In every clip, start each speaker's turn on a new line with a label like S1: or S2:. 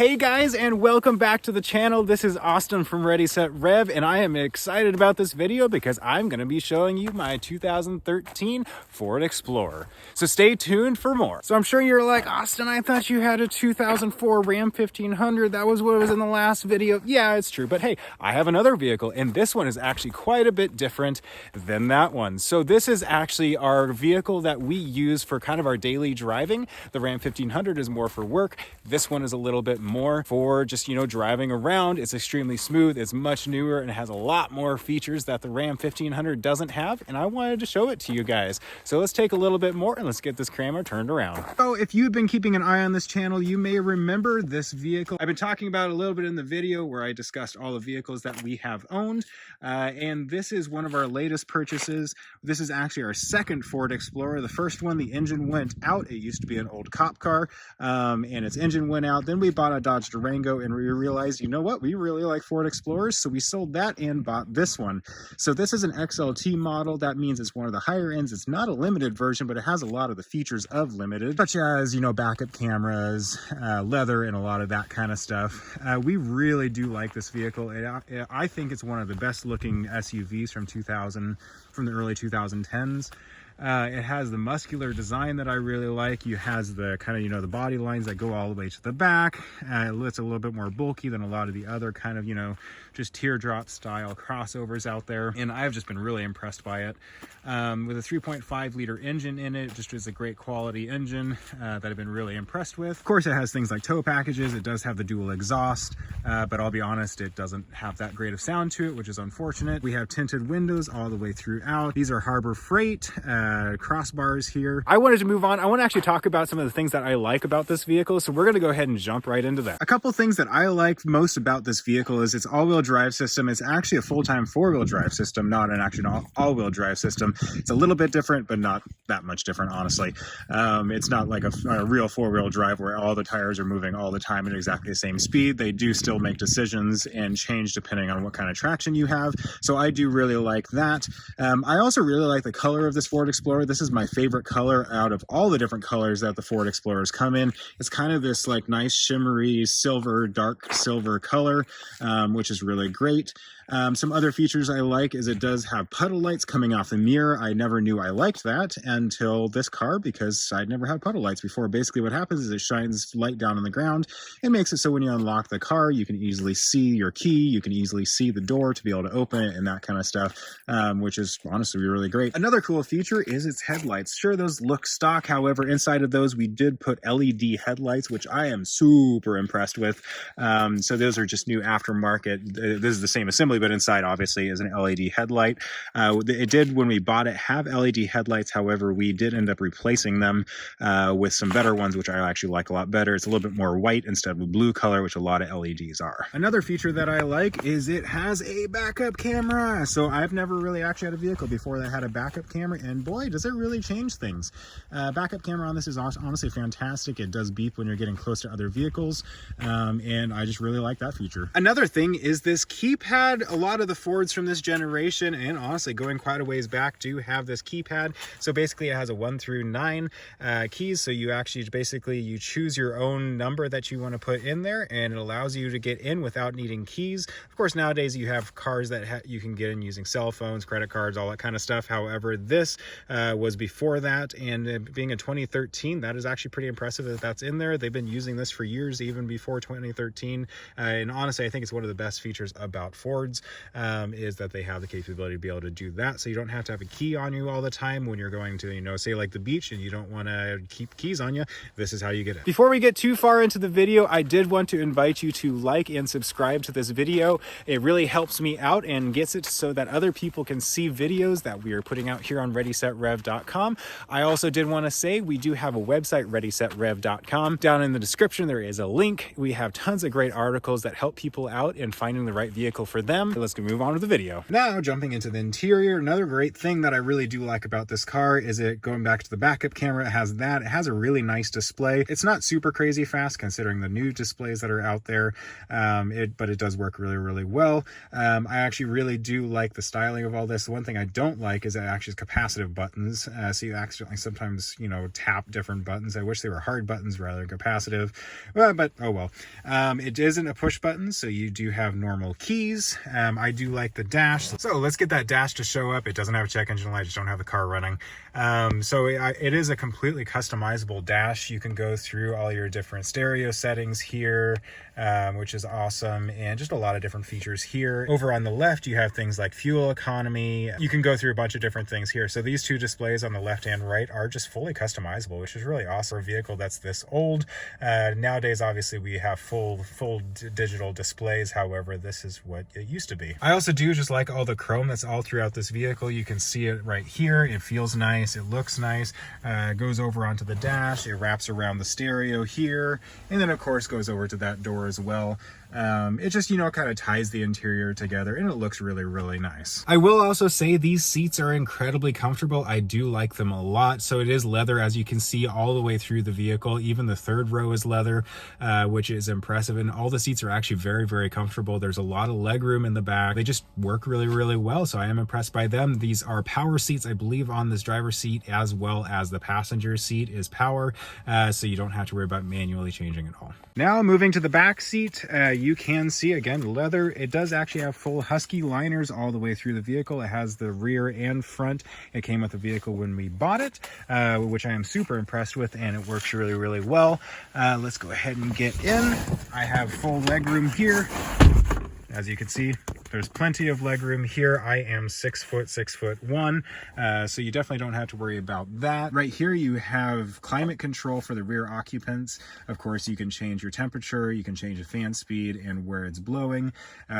S1: Hey guys, and welcome back to the channel. This is Austin from Ready Set Rev, and I am excited about this video because I'm going to be showing you my 2013 Ford Explorer. So stay tuned for more. So I'm sure you're like, Austin, I thought you had a 2004 Ram 1500. That was what was in the last video. Yeah, it's true. But hey, I have another vehicle, and this one is actually quite a bit different than that one. So this is actually our vehicle that we use for kind of our daily driving. The Ram 1500 is more for work. This one is a little bit more for just, driving around. It's extremely smooth. It's much newer and it has a lot more features that the Ram 1500 doesn't have. And I wanted to show it to you guys. So let's take a little bit more and let's get this camera turned around. So if you've been keeping an eye on this channel, you may remember this vehicle. I've been talking about it a little bit in the video where I discussed all the vehicles that we have owned. And this is one of our latest purchases. This is actually our second Ford Explorer. The first one, the engine went out. It used to be an old cop car, and its engine went out. Then we bought a Dodge Durango and we realized, you know what, we really like Ford Explorers, so we sold that and bought this one. So this is an XLT model. That means it's one of the higher ends. It's not a limited version, but it has a lot of the features of limited, such as, backup cameras, leather, and a lot of that kind of stuff. We really do like this vehicle. I think it's one of the best looking SUVs from the early 2010s. It has the muscular design that I really like. It has the kind of, the body lines that go all the way to the back. It's a little bit more bulky than a lot of the other kind of, just teardrop style crossovers out there. And I've just been really impressed by it. With a 3.5 liter engine in it, just is a great quality engine that I've been really impressed with. Of course, it has things like tow packages. It does have the dual exhaust, but I'll be honest, it doesn't have that great of sound to it, which is unfortunate. We have tinted windows all the way throughout. These are Harbor Freight crossbars here. I wanted to move on. I want to actually talk about some of the things that I like about this vehicle, so we're going to go ahead and jump right into that. A couple things that I like most about this vehicle is its all-wheel drive system. It's actually a full-time four-wheel drive system, not an actual all-wheel drive system. It's a little bit different, but not that much different, honestly. It's not like a real four-wheel drive where all the tires are moving all the time at exactly the same speed. They do still make decisions and change depending on what kind of traction you have, so I do really like that. I also really like the color of this Ford Explorer. This is my favorite color out of all the different colors that the Ford Explorers come in. It's kind of this like nice shimmery silver, dark silver color, which is really great. Some other features I like is it does have puddle lights coming off the mirror. I never knew I liked that until this car because I'd never had puddle lights before. Basically what happens is it shines light down on the ground. It makes it so when you unlock the car, you can easily see your key. You can easily see the door to be able to open it and that kind of stuff, which is honestly really great. Another cool feature is its headlights. Sure, those look stock. However, inside of those, we did put LED headlights, which I am super impressed with. So those are just new aftermarket. This is the same assembly, but inside obviously is an LED headlight. It did, when we bought it, have LED headlights. However, we did end up replacing them with some better ones, which I actually like a lot better. It's a little bit more white instead of a blue color, which a lot of LEDs are. Another feature that I like is it has a backup camera. So I've never really actually had a vehicle before that had a backup camera, and boy, does it really change things. Backup camera on this is honestly fantastic. It does beep when you're getting close to other vehicles, and I just really like that feature. Another thing is this keypad. A lot of the Fords from this generation, and honestly going quite a ways back, do have this keypad. So basically it has a 1 through 9 keys, so you actually you choose your own number that you want to put in there, and it allows you to get in without needing keys. Of course, nowadays you have cars that you can get in using cell phones, credit cards, all that kind of stuff. However, this was before that, and being a 2013, that is actually pretty impressive that that's in there. They've been using this for years, even before 2013, and honestly I think it's one of the best features about Fords, is that they have the capability to be able to do that, so you don't have to have a key on you all the time when you're going to, say like the beach and you don't want to keep keys on you. This is how you get it. Before we get too far into the video, I did want to invite you to like and subscribe to this video. It really helps me out and gets it so that other people can see videos that we are putting out here on ReadySetRev.com. I also did want to say we do have a website, ReadySetRev.com. Down in the description there is a link. We have tons of great articles that help people out in finding the right vehicle for them. them. Let's go move on to the video. Now, jumping into the interior, another great thing that I really do like about this car is it, going back to the backup camera, it has that. It has a really nice display. It's not super crazy fast considering the new displays that are out there, but it does work really, really well. I actually really do like the styling of all this. The one thing I don't like is it actually has capacitive buttons. So you accidentally sometimes, you know, tap different buttons. I wish they were hard buttons rather than capacitive, but oh well. It isn't a push button, so you do have normal keys. I do like the dash. So let's get that dash to show up. It doesn't have a check engine light, I just don't have the car running. It is a completely customizable dash. You can go through all your different stereo settings here, which is awesome, and just a lot of different features here. Over on the left, you have things like fuel economy. You can go through a bunch of different things here. So these two displays on the left and right are just fully customizable, which is really awesome for a vehicle that's this old. Nowadays, obviously, we have full digital displays. However, this is what it used to be. I also do just like all the chrome that's all throughout this vehicle. You can see it right here. It feels nice. It looks nice. Goes over onto the dash. It wraps around the stereo here, and then of course goes over to that door as well. It just, you know, kind of ties the interior together, and it looks really, really nice. I will also say these seats are incredibly comfortable. I do like them a lot. So it is leather, as you can see, all the way through the vehicle. Even the third row is leather, which is impressive. And all the seats are actually very, very comfortable. There's a lot of leg room in the back. They just work really, really well. So I am impressed by them. These are power seats, I believe, on this driver's seat, as well as the passenger seat is power. So you don't have to worry about manually changing it all. Now moving to the back seat, you can see, again, leather. It does actually have full Husky liners all the way through the vehicle. It has the rear and front. It came with the vehicle when we bought it, which I am super impressed with, and it works really, really well. Let's go ahead and get in. I have full leg room here. As you can see, there's plenty of leg room here. I am 6'1", so you definitely don't have to worry about that. Right here, you have climate control for the rear occupants. Of course, you can change your temperature, you can change the fan speed and where it's blowing.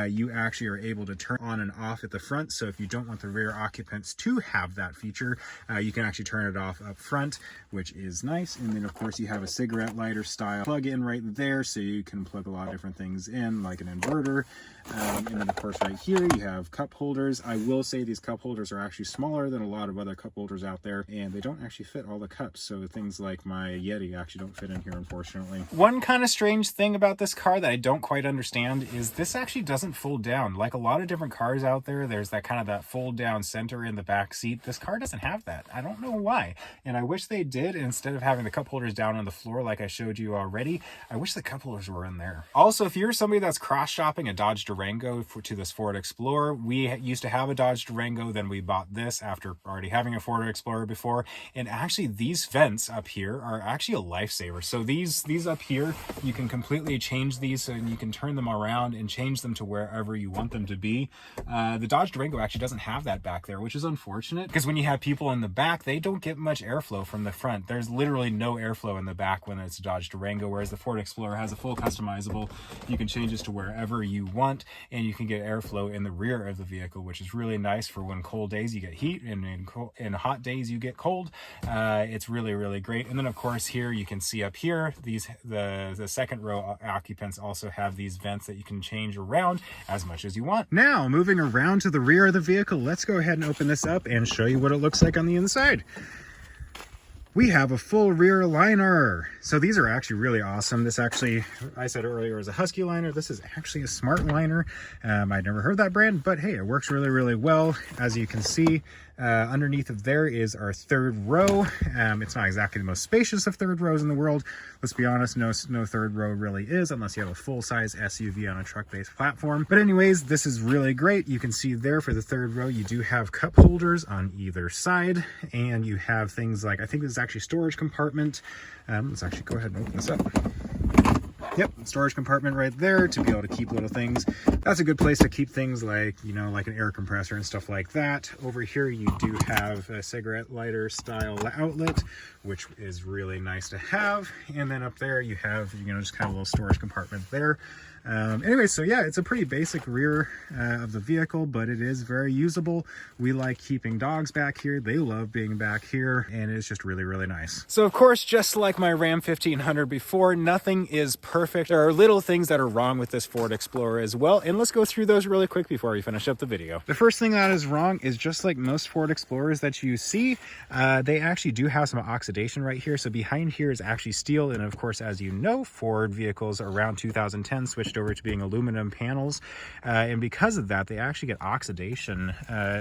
S1: You actually are able to turn on and off at the front. So if you don't want the rear occupants to have that feature, you can actually turn it off up front, which is nice. And then of course, you have a cigarette lighter style plug-in right there, so you can plug a lot of different things in, like an inverter. And then of course right here you have cup holders. I will say these cup holders are actually smaller than a lot of other cup holders out there, and they don't actually fit all the cups. So things like my Yeti actually don't fit in here, unfortunately. One kind of strange thing about this car that I don't quite understand is this actually doesn't fold down. Like a lot of different cars out there, there's that kind of that fold down center in the back seat. This car doesn't have that. I don't know why. And I wish they did. Instead of having the cup holders down on the floor like I showed you already, I wish the cup holders were in there. Also, if you're somebody that's cross-shopping a Dodge Durango to this Ford Explorer, we used to have a Dodge Durango, then we bought this after already having a Ford Explorer before. And actually these vents up here are actually a lifesaver. So these up here, you can completely change these, and you can turn them around and change them to wherever you want them to be. The Dodge Durango actually doesn't have that back there, which is unfortunate, because when you have people in the back, they don't get much airflow from the front. There's literally no airflow in the back when it's a Dodge Durango, whereas the Ford Explorer has a full customizable. You can change this to wherever you want, and you can get airflow in the rear of the vehicle, which is really nice for when cold days you get heat, and in hot days you get cold. It's really, really great. And then of course here you can see up here, the second row occupants also have these vents that you can change around as much as you want. Now moving around to the rear of the vehicle, let's go ahead and open this up and show you what it looks like on the inside. We have a full rear liner. So these are actually really awesome. This actually, I said earlier, was a Husky liner. This is actually a Smart liner. I'd never heard that brand, but hey, it works really, really well. As you can see, underneath of there is our third row. It's not exactly the most spacious of third rows in the world. Let's be honest, no third row really is, unless you have a full-size SUV on a truck-based platform. But anyways, this is really great. You can see there for the third row, you do have cup holders on either side, and you have things like, I think this is actually storage compartment. Let's actually go ahead and open this up. Yep, storage compartment right there to be able to keep little things. That's a good place to keep things like, you know, like an air compressor and stuff like that. Over here, you do have a cigarette lighter style outlet, which is really nice to have. And then up there, you have, you know, just kind of a little storage compartment there. Anyway, so yeah, it's a pretty basic rear of the vehicle, but it is very usable. We like keeping dogs back here. They love being back here, and it's just really, really nice. So of course, just like my Ram 1500 before, nothing is perfect perfect. There are little things that are wrong with this Ford Explorer as well, and let's go through those really quick before we finish up the video. The first thing that is wrong is, just like most Ford Explorers that you see, they actually do have some oxidation right here. So behind here is actually steel, and of course, as you know, Ford vehicles around 2010 switched over to being aluminum panels, and because of that, they actually get oxidation,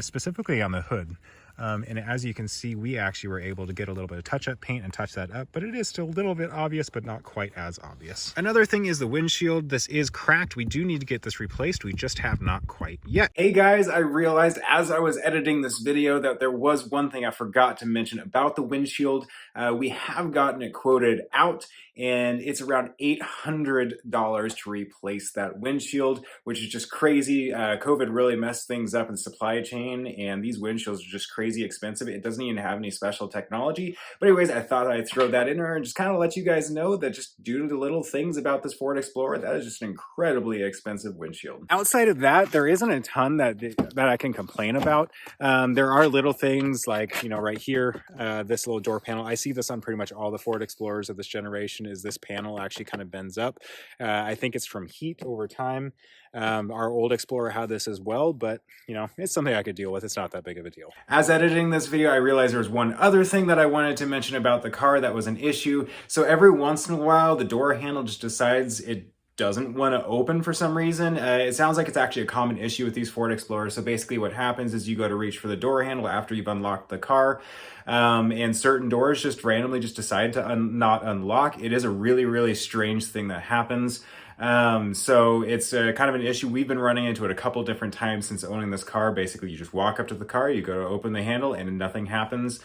S1: specifically on the hood. And as you can see, we actually were able to get a little bit of touch-up paint and touch that up, but it is still a little bit obvious, but not quite as obvious. Another thing is the windshield. This is cracked. We do need to get this replaced. We just have not quite yet. Hey guys, I realized as I was editing this video that there was one thing I forgot to mention about the windshield. We have gotten it quoted out, and it's around $800 to replace that windshield, which is just crazy. COVID really messed things up in the supply chain, and these windshields are just crazy expensive. It doesn't even have any special technology. But anyways, I thought I'd throw that in there and just kind of let you guys know that just due to the little things about this Ford Explorer, that is just an incredibly expensive windshield. Outside of that, there isn't a ton that I can complain about. There are little things like, you know, right here, this little door panel. I see this on pretty much all the Ford Explorers of this generation, is this panel actually kind of bends up. I think it's from heat over time. Our old Explorer had this as well, but you know, it's something I could deal with. It's not that big of a deal. As editing this video, I realized there was one other thing that I wanted to mention about the car that was an issue. So every once in a while, the door handle just decides it doesn't want to open for some reason. It sounds like it's actually a common issue with these Ford Explorers. So basically what happens is you go to reach for the door handle after you've unlocked the car, and certain doors just randomly just decide to not unlock. It is a really, really strange thing that happens. So it's kind of an issue. We've been running into it a couple different times since owning this car. Basically, you just walk up to the car, you go to open the handle, and nothing happens.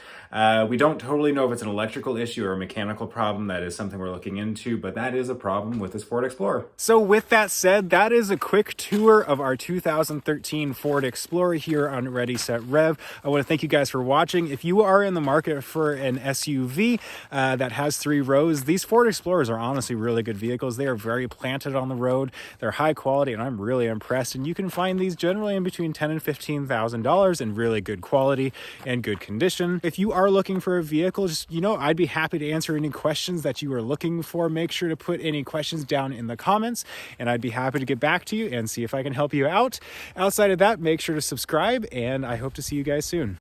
S1: We don't totally know if it's an electrical issue or a mechanical problem. That is something we're looking into, but that is a problem with this Ford Explorer. So with that said, that is a quick tour of our 2013 Ford Explorer here on Ready, Set, Rev. I want to thank you guys for watching. If you are in the market for an SUV that has 3 rows, these Ford Explorers are honestly really good vehicles. They are very planted on the road. They're high quality, and I'm really impressed. And you can find these generally in between $10,000 and $15,000 in really good quality and good condition. If you are looking for a vehicle, just, you know, I'd be happy to answer any questions that you are looking for. Make sure to put any questions down in the comments, and I'd be happy to get back to you and see if I can help you out. Outside of that, make sure to subscribe, and I hope to see you guys soon.